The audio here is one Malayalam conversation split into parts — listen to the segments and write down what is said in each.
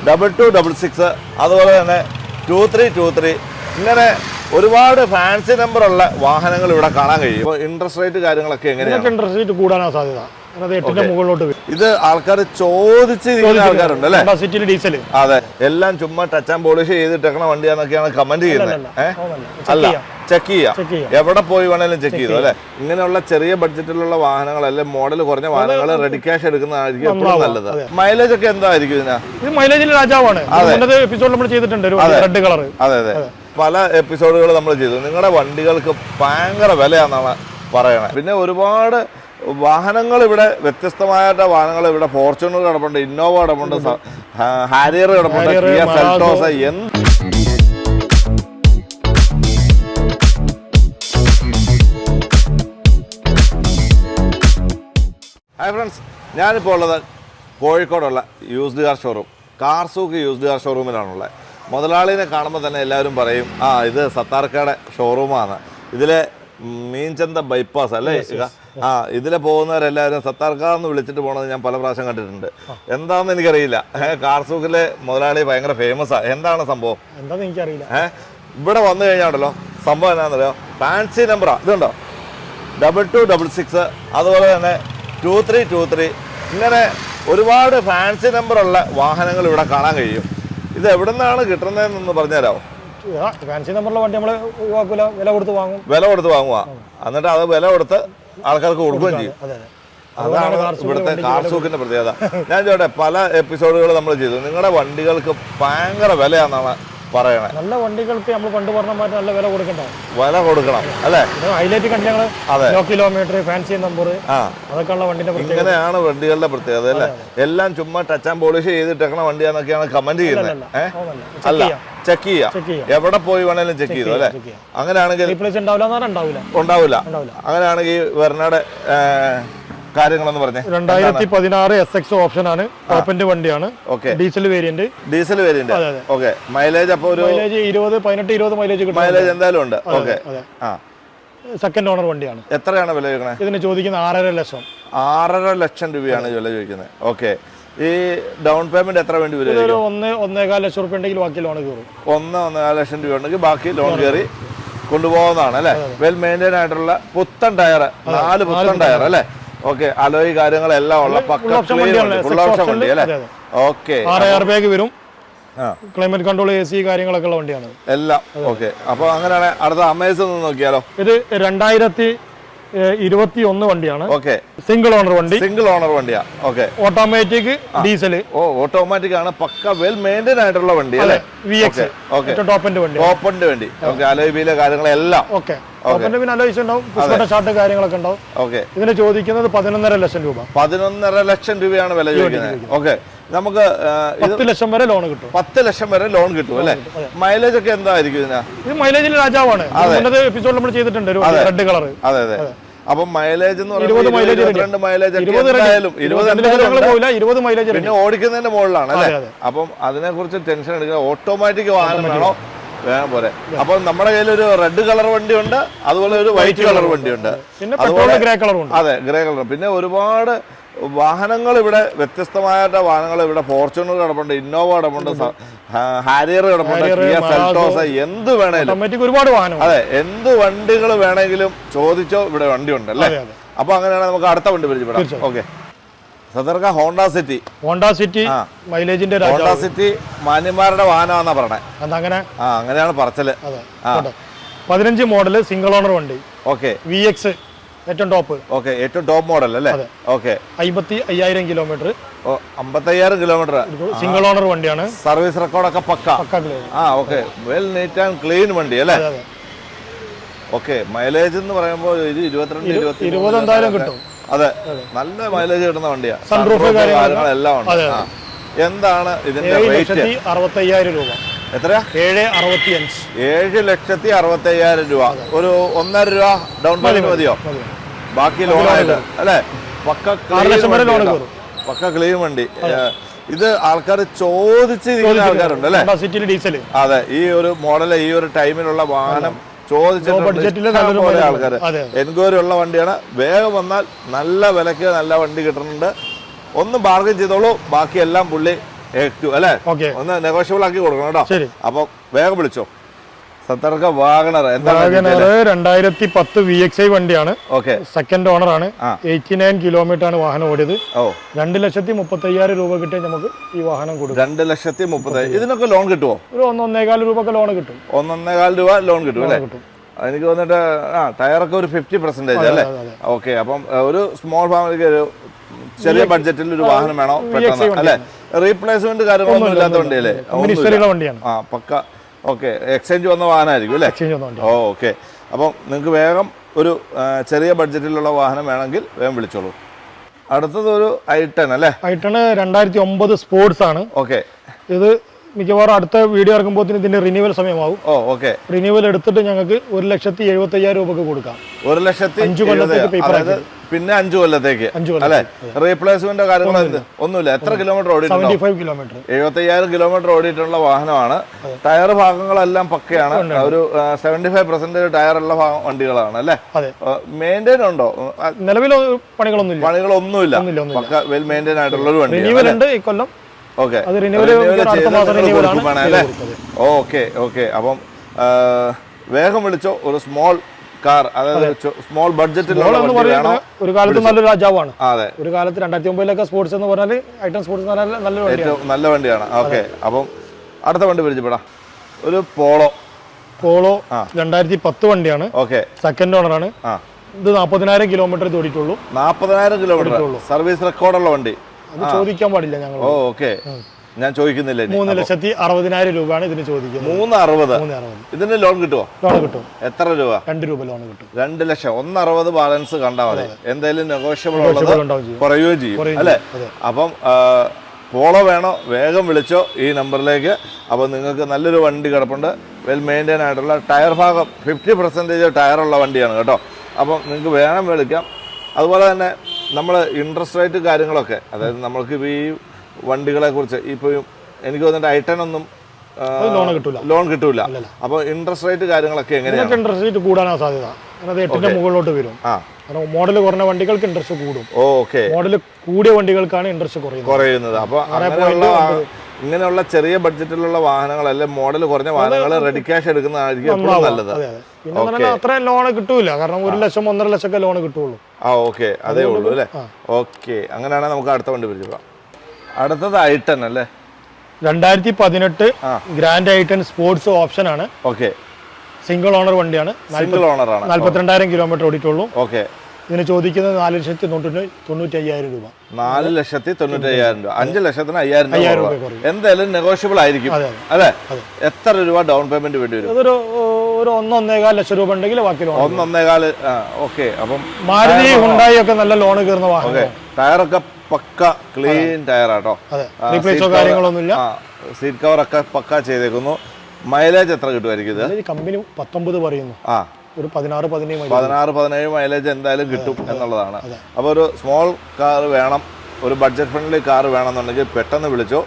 2266 അതുപോലെ തന്നെ 2323 ഇങ്ങനെ ഒരുപാട് ഫാൻസി നമ്പർ ഉള്ള വാഹനങ്ങൾ ഇവിടെ കാണാൻ കഴിയും. ഇപ്പോൾ ഇൻട്രസ്റ്റ് റേറ്റ് കാര്യങ്ങളൊക്കെ എങ്ങനെയാണ്? ഇൻട്രസ്റ്റ് റേറ്റ് കൂടാനാണ് സാധ്യത. ഇത് ആൾക്കാർ ചോദിച്ചിരിക്കുന്ന ആൾക്കാരുണ്ട് അല്ലേ? ഡീസൽ അതെ, എല്ലാം ചുമ്മാ ടച്ച് ആൻഡ് പോളിഷ് ചെയ്തിട്ടേക്കണ വണ്ടിയാന്നൊക്കെയാണ് കമന്റ് ചെയ്യുന്നത്. അല്ല, ചെക്ക് ചെയ്യാം, എവിടെ പോയി വേണേലും ചെക്ക് ചെയ്തു അല്ലെ. ഇങ്ങനെയുള്ള ചെറിയ ബഡ്ജറ്റിലുള്ള വാഹനങ്ങൾ അല്ലെങ്കിൽ മോഡൽ കുറഞ്ഞ വാഹനങ്ങൾ റെഡി ക്യാഷ് എടുക്കുന്നതായിരിക്കും എപ്പോഴും നല്ലത്. മൈലേജ് ഒക്കെ എന്തായിരിക്കും ഇതിനാ? ഇത് മൈലേജിൽ രാജാവാണ്. എപ്പിസോഡ് നമ്മൾ ചെയ്തിട്ടുണ്ട് റെഡ് കളർ. അതെ അതെ, പല എപ്പിസോഡുകൾ നമ്മൾ ചെയ്തു. നിങ്ങളുടെ വണ്ടികൾക്ക് ഭയങ്കര വിലയാണെന്നാണ് പറയണത്. പിന്നെ ഒരുപാട് വാഹനങ്ങൾ ഇവിടെ, വ്യത്യസ്തമായിട്ട് വാഹനങ്ങൾ ഇവിടെ ഫോർച്യൂണർ കിടപ്പുണ്ട്, ഇന്നോവ കിടപ്പുണ്ട്, ഹാരിയർ കിടപ്പുണ്ട്, കിയ സെൽറ്റോസ്. ഹായ് ഫ്രണ്ട്സ്, ഞാനിപ്പോൾ ഉള്ളത് കോഴിക്കോടുള്ള യൂസ്ഡ് കാർ ഷോറൂം കാർസൂക്ക് യൂസ്ഡ് കാർ ഷോറൂമിലാണുള്ളത്. മുതലാളിനെ കാണുമ്പോൾ തന്നെ എല്ലാവരും പറയും, ഇത് സത്താർക്കയുടെ ഷോറൂമാണ്. ഇതിലെ മീൻചന്ത ബൈപ്പാസ് അല്ലേ? ഇതിലെ പോകുന്നവരെല്ലാവരും സത്താർക്കാന്ന് വിളിച്ചിട്ട് പോകണത് ഞാൻ പല പ്രാവശ്യം കണ്ടിട്ടുണ്ട്. എന്താണെന്ന് എനിക്കറിയില്ല. കാർസൂക്കിലെ മുതലാളി ഭയങ്കര ഫേമസാണ്. എന്താണ് സംഭവം എന്താണെന്ന് എനിക്കറിയില്ല. ഇവിടെ വന്നു കഴിഞ്ഞാണല്ലോ സംഭവം എന്നാണെന്നറിയോ? ഫാൻസി നമ്പറാ. ഇതുണ്ടോ, 2266 അതുപോലെ തന്നെ 2323 ഇങ്ങനെ ഒരുപാട് ഫാൻസി നമ്പറുള്ള വാഹനങ്ങൾ ഇവിടെ കാണാൻ കഴിയും. ഇത് എവിടെ നിന്നാണ് കിട്ടുന്നതെന്നൊന്ന് പറഞ്ഞുതരാമോ? ഫാൻസി നമ്പറുള്ള വണ്ടി നമ്മൾ ഒഴിവാക്കൂല, വില കൊടുത്ത് വാങ്ങുക. എന്നിട്ട് അത് വില കൊടുത്ത് ആൾക്കാർക്ക് കൊടുക്കുകയും ചെയ്യും. അതാണ് ഇവിടുത്തെ കാർസൂക്കിന്റെ പ്രത്യേകത. ഞാൻ ചോട്ടെ, പല എപ്പിസോഡുകൾ നമ്മൾ ചെയ്തു. നിങ്ങളുടെ വണ്ടികൾക്ക് ഭയങ്കര വിലയാണെന്നാണ് പറയണേ. നല്ല വണ്ടികൾക്ക് നമ്മൾ പണ്ട് പറഞ്ഞ മാറ്റി നല്ല വില കൊടുക്കണം അല്ലേ? ഹൈലൈറ്റ് കണ്ടില്ല, ലോ കിലോമീറ്റർ, ഫാൻസി നമ്പർ, അതൊക്കെയുള്ള വണ്ടിന്റെ ഇങ്ങനെയാണ് വണ്ടികളുടെ പ്രത്യേകത അല്ലേ? എല്ലാം ചുമ്മാ ടച്ച് ആൻഡ് പോളിഷ് ചെയ്തിട്ടേക്കണ വണ്ടിയാന്നൊക്കെയാണ് കമന്റ് ചെയ്യുന്നത്. അല്ല, ചെക്ക് ചെയ്യാം, എവിടെ പോയി വേണേലും ചെക്ക് ചെയ്തു അല്ലെ. അങ്ങനെയാണെങ്കിൽ ഉണ്ടാവില്ല. അങ്ങനെയാണെങ്കിൽ വെർണയുടെ കാര്യങ്ങളെന്ന് പറഞ്ഞേ. 2016 SX ഓപ്ഷൻ ആണ്, ടോപ്പിന്റെ വണ്ടിയാണ്. Diesel variant. ഓക്കെ, മൈലേജ് അപ്പോൾ ഒരു 18-20 മൈലേജ് കിട്ടും. മൈലേജ് എന്തായാലും ഉണ്ട്. ഓക്കെ, സെക്കൻഡ് ഓണർ വണ്ടിയാണ്. എത്രയാണ് വില ചോദിക്കുന്നത്? ഇതിന് ചോദിക്കുന്നത് 6.5 ലക്ഷം. 6.5 ലക്ഷം രൂപയാണ് വില ചോദിക്കുന്നത്. ഓക്കെ, ഈ ഡൗൺ പേയ്മെന്റ് എത്ര വേണ്ടി വരും? ഒരു 1-1.25 ലക്ഷം രൂപ ഉണ്ടെങ്കിൽ ബാക്കി ലോൺ കയറും. 1-1.25 ലക്ഷം രൂപ ഉണ്ടെങ്കിൽ ബാക്കി ലോൺ കയറി കൊണ്ടുപോകുന്നതാണ് അല്ലെ. വെൽ മെയിൻറ്റൈൻ ആയിട്ടുള്ള പുത്തൻ ടയർ, 4 പുത്തൻ ടയർ അല്ലെ. ഓക്കെ, അലോയ് കാര്യങ്ങളെല്ലാം ഉള്ള ഫുൾ ഓപ്ഷൻ വണ്ടി അല്ലേ? ഓക്കെ, എയർ ബാഗ് വരും, ക്ലൈമറ്റ് കൺട്രോൾ, AC കാര്യങ്ങളൊക്കെ ഉള്ള വണ്ടിയാണ് എല്ലാം. ഓക്കെ, അപ്പൊ അങ്ങനെയാണ്. അടുത്ത അമേസ് ഒന്ന് നോക്കിയാലോ? ഇത് 2021 വണ്ടിയാണ്. ഓക്കെ, സിംഗിൾ ഓണർ വണ്ടിയാ. Okay, automatic diesel. ഓട്ടോമാറ്റിക് ആണ്, പക്ക വെൽ മെയിൻറ്റൈൻ ആയിട്ടുള്ള വണ്ടി അല്ലേ? VX ടോപ്പിന്റെ വണ്ടി. ഓക്കെ, അലോയ് വീല് കാര്യങ്ങളെല്ലാം. ഓക്കെ, പിന്നെ അലോയ്സ് ഉണ്ടാവും, ഷാർട്ട് കാര്യങ്ങളൊക്കെ ഉണ്ടാവും. ഓക്കെ, ഇതിന് ചോദിക്കുന്നത് 11.5 ലക്ഷം രൂപ. 11.5 ലക്ഷം രൂപയാണ് വില ചോദിക്കുന്നത്. ഓക്കെ, നമുക്ക് 10 ലക്ഷം വരെ ലോൺ കിട്ടും. 10 ലക്ഷം വരെ ലോൺ കിട്ടും അല്ലെ. മൈലേജ് ഒക്കെ എന്തായിരിക്കും ഇതിനാ? ഇത് മൈലേജിൽ രാജാവാണ്. എപ്പിസോഡ് നമ്മൾ ചെയ്തിട്ടുണ്ട് റെഡ് കളർ. അതെ അതെ. അപ്പൊ മൈലേജ് എന്ന് പറയുന്നത് 22 മൈലേജ് പിന്നെ ഓടിക്കുന്നതിന്റെ മുകളിലാണ് അല്ലെ. അപ്പം അതിനെ കുറിച്ച് ടെൻഷൻ എടുക്കുക. ഓട്ടോമാറ്റിക് വാഹനം വേണോ? വേണം പോലെ. അപ്പൊ നമ്മുടെ കയ്യിൽ ഒരു റെഡ് കളർ വണ്ടിയുണ്ട്, അതുപോലെ ഒരു വൈറ്റ് കളർ വണ്ടിയുണ്ട്, അതെ, ഗ്രേ കളർ. പിന്നെ ഒരുപാട് വാഹനങ്ങൾ ഇവിടെ, വ്യത്യസ്തമായിട്ട് വാഹനങ്ങൾ ഇവിടെ ഫോർച്യൂണർ കിടപ്പുണ്ട്, ഇന്നോവ കിടപ്പുണ്ട്, ഹാരിയർ കിടപ്പുണ്ട്, കിയ സെൽറ്റോസ്, എന്ത് വേണേലും, ഒരുപാട് വാഹനം. അതെ, എന്ത് വണ്ടികൾ വേണമെങ്കിലും ചോദിച്ചോ, ഇവിടെ വണ്ടി ഉണ്ട് അല്ലേ. അപ്പൊ അങ്ങനെയാണ് നമുക്ക് അടുത്ത വണ്ടി പരിചയപ്പെടാം. ഓക്കെ, സദർക്ക ഹോണ്ട സിറ്റി മൈലേജിന്റെ ഹോണ്ട സിറ്റി മാന്യന്മാരുടെ വാഹനമാണെന്നാ പറഞ്ഞേ. അങ്ങനെയാണ് പറച്ചല്. 15 മോഡല് സിംഗിൾ ഓണർ വണ്ടി. ഓക്കെ, VX ഏറ്റവും ടോപ്പ്. ഓക്കെ, ഏറ്റവും ടോപ്പ് മോഡൽ അല്ലേ? Okay, 55,000 kilometre. 55,000 kilometre single owner വണ്ടിയാണ്. സർവീസ് റെക്കോർഡൊക്കെ പക്ക. Okay, well neat and clean വണ്ടി അല്ലേ? ഓക്കെ, മൈലേജ് എന്ന് പറയുമ്പോൾ 22-20 എന്തായാലും കിട്ടും. അതെ, നല്ല മൈലേജ് കിട്ടുന്ന വണ്ടിയാ. എല്ലാം ഉണ്ട്. എന്താണ് ഇതിന്റെ റേറ്റ്? 65,000 രൂപ. എത്രയാ? 7,65,000 രൂപ. ഒരു 1.5 രൂപ ഡൗൺ പേയ്മെന്റ് മതിയോ? ബാക്കി ലോണായിട്ട് അല്ലെ? പക്ക ക്ലീൻ വണ്ടി. ഇത് ആൾക്കാർ ചോദിച്ചിരിക്കുന്ന ആൾക്കാരുണ്ട് അല്ലെ? അതെ, ഈ ഒരു മോഡല്, ഈ ഒരു ടൈമിലുള്ള വാഹനം ചോദിച്ചിട്ടുള്ള ആൾക്കാർ എൻക്വയറി ഉള്ള വണ്ടിയാണ്. വേഗം വന്നാൽ നല്ല വിലക്ക് നല്ല വണ്ടി കിട്ടുന്നുണ്ട്. ഒന്ന് ബാർഗൻ ചെയ്തോളൂ, ബാക്കിയെല്ലാം പുള്ളി X2 അല്ലേ? ഓക്കെ, ഒന്ന് നെഗോഷ്യബിൾ ആക്കി കൊടുക്കണം കേട്ടോ. ശരി. അപ്പൊ വേഗം വിളിച്ചോ. സത്തർക്ക വാഗണർ എന്താണ്? 2010 VXI വണ്ടിയാണ്. ഓക്കെ, സെക്കൻഡ് ഓണർ ആണ്. 89 കിലോമീറ്റർ ആണ് വാഹനം ഓടിയത്. 2,35,000 രൂപ കിട്ടിയാൽ നമുക്ക് ഈ വാഹനം കൊടുക്കും. 2,35,000. ഇതിനൊക്കെ ലോൺ കിട്ടുമോ? ഒരു 1.25 രൂപ ലോൺ കിട്ടും. 1.25 രൂപ ലോൺ കിട്ടും അല്ലേ? എനിക്ക് വന്നിട്ട് ടയറൊക്കെ ഒരു 50% അല്ലേ? ഓക്കെ, അപ്പം ഒരു സ്മോൾ ഫാമിലിക്ക് ഒരു ചെറിയ ബഡ്ജറ്റിൽ ഒരു വാഹനം വേണോ പെട്ടെന്ന് അല്ലേ? റീപ്ലേസ്മെന്റ് കാര്യങ്ങളൊന്നും ഇല്ലാത്ത വണ്ടിയല്ലേ? ആ പക്ക. ഓക്കെ, എക്സ്ചേഞ്ച് വന്ന വാഹനമായിരിക്കും അല്ലേ? ഓക്കെ, അപ്പം നിങ്ങൾക്ക് വേഗം ഒരു ചെറിയ ബഡ്ജറ്റിലുള്ള വാഹനം വേണമെങ്കിൽ വേഗം വിളിച്ചോളൂ. അടുത്തത് ഒരു i10 അല്ലേ? i10 2009 സ്പോർട്സ് ആണ്. ഓക്കെ, ഇത് മിക്കവാറും അടുത്ത വീഡിയോ ഇറങ്ങുമ്പോൾ ഇതിന്റെ റിന്യൂവൽ സമയമാവും. ഓക്കെ, റിന്യൂവൽ എടുത്തിട്ട് ഞങ്ങൾക്ക് 1,75,000 രൂപക്ക് കൊടുക്കാം. 1,05,000 പിന്നെ 5 കൊല്ലത്തേക്ക് അല്ലെ? റീപ്ലേസ്മെന്റ് കാര്യങ്ങൾ ഒന്നുമില്ല. എത്ര കിലോമീറ്റർ ഓടിയിട്ടുണ്ടോ? 75 കിലോമീറ്റർ. 75,000 കിലോമീറ്റർ ഓടിയിട്ടുള്ള വാഹനമാണ്. ടയർ ഭാഗങ്ങളെല്ലാം പക്കയാണ്. ഒരു 75% ടയറുള്ള വണ്ടികളാണ് അല്ലെ? മെയിൻറ്റെയിൻ ഉണ്ടോ? നിലവിൽ പണികളൊന്നുമില്ല. പക്ക വെൽ മെയിൻറ്റെയിൻ ആയിട്ടുള്ള ഒരു വണ്ടി. റിന്യൂവൽ ഉണ്ട് ഈ കൊല്ലം. Okay, okay. അപ്പം വേഗം വിളിച്ചോ. ഒരു സ്മോൾ കാർ, അതായത് സ്മോൾ ബഡ്ജറ്റിലുള്ള ഒരു കാലത്ത് നല്ലൊരു രാജാവാണ്. അതെ, ഒരു കാലത്ത് 2009 സ്പോർട്സ് എന്ന് പറഞ്ഞാൽ i10 സ്പോർട്സ് ഏറ്റവും നല്ല വണ്ടിയാണ്. ഓക്കെ, അപ്പം അടുത്ത വണ്ടി പരിചയപ്പെടാം. ഒരു പോളോ 2010 വണ്ടിയാണ്. ഓക്കെ, സെക്കൻഡ് ഓണർ ആണ്. ഇത് 40,000 കിലോമീറ്റർ ഓടിയിട്ടുള്ളൂ. 40,000 കിലോമീറ്റർ സർവീസ് റെക്കോർഡുള്ള വണ്ടി. അത് ചോദിക്കാൻ പാടില്ല ഞങ്ങൾ. ഓക്കെ, ഞാൻ ചോദിക്കുന്നില്ല. 3,60,000 രൂപയാണ് ഇതിന് ചോദിക്കുന്നത്. 360. ഇതിന് ലോൺ കിട്ടുമോ? ലോൺ കിട്ടും. എത്ര രൂപ? 2 രൂപ ലോൺ കിട്ടും. 2 ലക്ഷം. 160 ബാലൻസ് കണ്ടാൽ മതി. എന്തായാലും നെഗോഷ്യബിൾ കുറയുകയും ചെയ്യും അല്ലേ? അപ്പം പോളോ വേണോ വേഗം വിളിച്ചോ ഈ നമ്പറിലേക്ക്. അപ്പം നിങ്ങൾക്ക് നല്ലൊരു വണ്ടി കിടപ്പുണ്ട്. വെൽ മെയിൻറ്റെയിൻ ആയിട്ടുള്ള ടയർ ഭാഗം 50% ടയറുള്ള വണ്ടിയാണ് കേട്ടോ. അപ്പം നിങ്ങൾക്ക് വേണം വിളിക്കാം. അതുപോലെ തന്നെ നമ്മൾ ഇൻട്രസ്റ്റ് റേറ്റ് കാര്യങ്ങളൊക്കെ, അതായത് നമ്മൾക്ക് ഈ വണ്ടികളെ കുറിച്ച് ഇപ്പോൾ എനിക്ക് തോന്നിട്ട് i10 ഒന്നും ലോൺ കിട്ടൂല. അപ്പോൾ ഇൻട്രസ്റ്റ് റേറ്റ് കാര്യങ്ങളൊക്കെ എങ്ങനെയാണ്? ഇൻട്രസ്റ്റ് റേറ്റ് കൂടാനാ സാധ്യത. 8ന്റെ മുകളിലോട്ട് വരും. മോഡൽ കുറഞ്ഞ വണ്ടികൾക്ക് ഇൻട്രസ്റ്റ് കൂടും. ഓക്കെ, മോഡൽ കൂടിയ വണ്ടികൾക്കാണ് ഇൻട്രസ്റ്റ് കുറയുന്നത്. അപ്പോൾ ഇങ്ങനെയുള്ള ചെറിയ ബഡ്ജറ്റിലുള്ള വാഹനങ്ങളല്ലേ, മോഡൽ കുറഞ്ഞ വാഹനങ്ങൾ റെഡി ക്യാഷ് എടുക്കുന്നതായിരിക്കും എപ്പോഴും നല്ലത്. പിന്നെ അത്ര ലോൺ കിട്ടൂല, കാരണം 1 ലക്ഷം 1.5 ലക്ഷം ലോൺ കിട്ടുള്ളൂ. ഓക്കെ, അതേ ഉള്ളൂ അല്ലേ? ഓക്കെ, അങ്ങനെയാണെങ്കിൽ നമുക്ക് അടുത്ത വണ്ടി പരിചയപ്പെടാം. അടുത്തത് i10 അല്ലേ? 2018 ഗ്രാൻഡ് i10 സ്പോർട്സ് ഓപ്ഷൻ ആണ്. ഓക്കെ, സിംഗിൾ ഓണർ വണ്ടിയാണ്. 42,000 കിലോമീറ്റർ ഓടിയിട്ടുള്ളൂ. ഓക്കെ, ഇതിന് ചോദിക്കുന്നത് 4,95,000 രൂപ. 4,95,000 രൂപ. 5 ലക്ഷത്തിന് 5,000 രൂപ എന്തായാലും നെഗോഷ്യബിൾ ആയിരിക്കും അല്ലേ? എത്ര രൂപ ഡൗൺ പേയ്മെന്റ് വേണ്ടി വരും? അതൊരു 1.25 ലക്ഷം രൂപ ഉണ്ടെങ്കിൽ ബാക്കി ലോൺ. 1.25. ഓക്കെ, അപ്പം മാരുതി ഹുണ്ടായി ഒക്കെ നല്ല ലോൺ കയറുന്ന വാഹനം. ടയറൊക്കെ പക്ക ക്ലീൻ ടയറാട്ടോ. റീപ്ലേസോ കാര്യങ്ങളൊന്നുമില്ല. സീറ്റ് കവർ ഒക്കെ പക്ക ചെയ്തേക്കുന്നു. മൈലേജ് എത്ര കിട്ടുമായിരിക്കും ഇത്? കമ്പനി 19 പറയുന്നു. ഒരു 16-17 മൈലേജ് എന്തായാലും കിട്ടും എന്നുള്ളതാണ്. അപ്പോൾ ഒരു സ്മോൾ കാർ വേണം, ഒരു ബഡ്ജറ്റ് ഫ്രണ്ട്ലി കാർ വേണമെന്നുണ്ടെങ്കിൽ പെട്ടെന്ന് വിളിച്ചോ.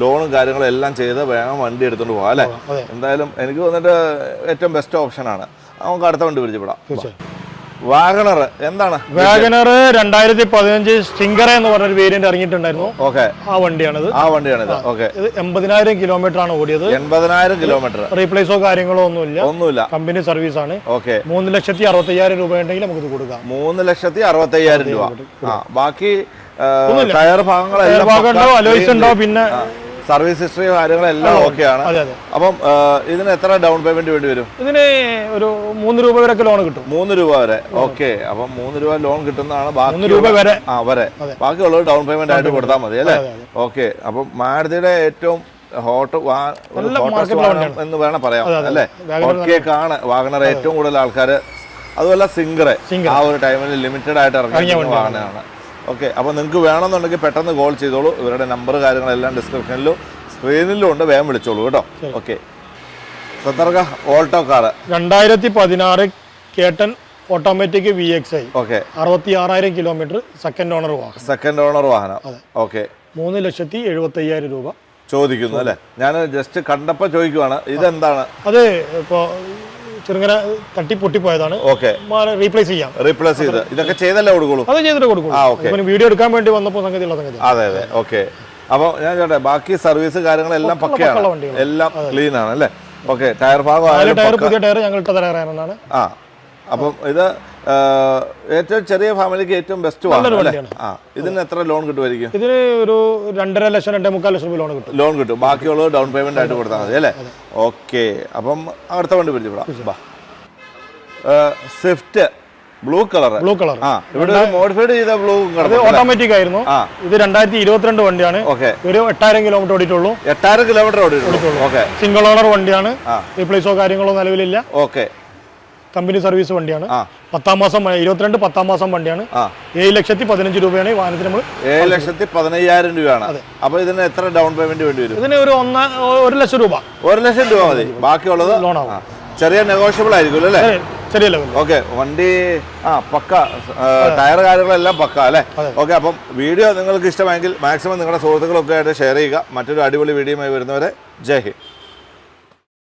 ലോണും കാര്യങ്ങളും എല്ലാം ചെയ്ത് വേഗം വണ്ടി എടുത്തുകൊണ്ട് പോകാം അല്ലേ? എന്തായാലും എനിക്ക് വന്നിട്ട് ഏറ്റവും ബെസ്റ്റ് ഓപ്ഷനാണ്. നമുക്ക് അടുത്ത വണ്ടി പരിചയപ്പെടാം. വാഗണർ എന്താണ്? വാഗണർ 2015 സ്റ്റിംഗർ എന്ന് പറഞ്ഞൊരു വേരിയന്റ് ഇറങ്ങിയിട്ടുണ്ടായിരുന്നു. ഓക്കെ, ആ വണ്ടിയാണിത്. ഓക്കെ, ഇത് 80,000 കിലോമീറ്റർ ആണ് ഓടിയത്. 80,000 കിലോമീറ്റർ. റീപ്ലേസോ കാര്യങ്ങളോ ഒന്നുമില്ല. കമ്പനി സർവീസ് ആണ്. ഓക്കെ, 3,60,000 രൂപ ഉണ്ടെങ്കിൽ നമുക്ക് കൊടുക്കാം. 3,60,000 രൂപ. ബാക്കി ടയർ ഭാഗങ്ങളെല്ലാം അലോയ്സ് ഉണ്ടോ, പിന്നെ സർവീസ് ഹിസ്റ്ററി കാര്യങ്ങളെല്ലാം ഓക്കെയാണ്. അപ്പം ഇതിന് എത്ര ഡൗൺ പേയ്മെന്റ് വേണ്ടി വരും? ഇതിന് ഒരു 3 രൂപ വരെ ലോൺ കിട്ടും. 3 രൂപ വരെ. ഓക്കെ, അപ്പം 3 രൂപ ലോൺ കിട്ടുന്നതാണ്. 3 രൂപ വരെ ബാക്കിയുള്ളത് ഡൗൺ പേയ്മെന്റ് ആയിട്ട് കൊടുത്താൽ മതി അല്ലേ? ഓക്കെ, അപ്പം മാരുതിയുടെ ഏറ്റവും ഹോട്ട് എന്ന് വേണം പറയാം അല്ലേ? ഓക്കെക്കാണ് വാഗണർ ഏറ്റവും കൂടുതൽ ആൾക്കാർ. അതുപോലെ സിംഗർ ആ ഒരു ടൈമിൽ ലിമിറ്റഡ് ആയിട്ട് ഇറങ്ങിയ വാഹനമാണ്. ഓക്കെ, അപ്പോൾ നിങ്ങൾക്ക് വേണമെന്നുണ്ടെങ്കിൽ പെട്ടെന്ന് കോൾ ചെയ്തോളൂ. ഇവരുടെ നമ്പർ കാര്യങ്ങളെല്ലാം ഡിസ്ക്രിപ്ഷനിലും സ്ക്രീനിലും ഉണ്ട്. വേഗം വിളിച്ചോളൂ കേട്ടോ. ഓക്കെ, സത്തർക്ക ഓൾട്ടോ കാർ 2016 കേട്ടൻ automatic VXI. Okay, 66,000 kilometre. Second owner വാഹനം. ഓക്കെ, 3,75,000 രൂപ ചോദിക്കുന്നു അല്ലേ? ഞാൻ ജസ്റ്റ് കണ്ടപ്പോൾ ചോദിക്കുവാണ്, ഇതെന്താണ്? അത് ഇപ്പോൾ ചെറുങ്ങനെ തട്ടി പൊട്ടിപ്പോയതാണ്. ഓക്കെ, റീപ്ലേസ് ചെയ്ത് ഇതൊക്കെ ചെയ്തല്ലേ കൊടുക്കുള്ളൂ? അത് ചെയ്തിട്ട് കൊടുക്കും. വീഡിയോ എടുക്കാൻ വേണ്ടി വന്നപ്പോൾ സംഗതി. അതെ. ഓക്കെ, അപ്പോൾ ഞാൻ ചോട്ടെ ബാക്കി സർവീസ് കാര്യങ്ങളെല്ലാം പക്കയാണ്, പക്കയുള്ള വണ്ടികളാണ്. എല്ലാം ക്ലീൻ ആണ് അല്ലേ? ഓക്കെ. ടയർ ഭാഗം ടയർ പുതിയ ടയർ ഞങ്ങൾ ഇട്ട ടയറാണ്. ആ, അപ്പം ഇത് ഏറ്റവും ചെറിയ ഫാമിലിക്ക് ഏറ്റവും ബെസ്റ്റ് വണ്ടിയാണ്. ആ, ഇതിന് എത്ര ലോൺ കിട്ടുമായിരിക്കും? ഇതിന് ഒരു 2.5 ലക്ഷം 2.25 ലക്ഷം രൂപ ലോൺ കിട്ടും. ബാക്കിയുള്ളത് ഡൗൺ പേയ്മെന്റ് ആയിട്ട് കൊടുത്താൽ മതി അല്ലേ? ഓക്കെ. അപ്പം അടുത്ത വണ്ടി പരിചയപ്പെടാം. Swift blue colour. ആ, ഇവിടെ മോഡിഫൈഡ് ചെയ്ത ബ്ലൂ ഓട്ടോമാറ്റിക് ആയിരുന്നു. ഇത് 2022 വണ്ടിയാണ്. ഒരു 8000 കിലോമീറ്റർ ഓടിയിട്ടുള്ളൂ. 8000 കിലോമീറ്റർ ഓടിയിട്ടുള്ളൂ. ഓക്കെ. സിംഗിൾ ഓണർ വണ്ടിയാണ്. റീപ്ലേസോ കാര്യങ്ങളോ നിലവിലില്ല. ഓക്കെ. കമ്പനി സർവീസ് വണ്ടിയാണ്. 10ാം മാസം 22 10ാം മാസം വണ്ടിയാണ്. 7,15,000 രൂപയാണ് ഈ വാഹനത്തിന് നമ്മൾ. 7,15,000 രൂപയാണ്. അപ്പൊ ഇതിന് എത്ര ഡൗൺ പേയ്മെന്റ് വേണ്ടി വരും? ഇതിന് ഒരു 1 ലക്ഷം രൂപ. 1 ലക്ഷം രൂപ മതി. ബാക്കിയുള്ളത് ലോൺ ആവും. ചെറിയ നെഗോഷ്യബിൾ ആയിരിക്കും അല്ലേ? ചെറിയ ലെവൽ. ഓക്കെ. വണ്ടി പക്ക, ടയർ കാര്യങ്ങളെല്ലാം പക്ക അല്ലേ? ഓക്കെ. അപ്പം വീഡിയോ നിങ്ങൾക്ക് ഇഷ്ടമെങ്കിൽ മാക്സിമം നിങ്ങളുടെ സുഹൃത്തുക്കളൊക്കെ ആയിട്ട് ഷെയർ ചെയ്യുക. മറ്റൊരു അടിപൊളി വീഡിയോയുമായി വരുന്നവരെ ജയ് ഹിന്ദ്.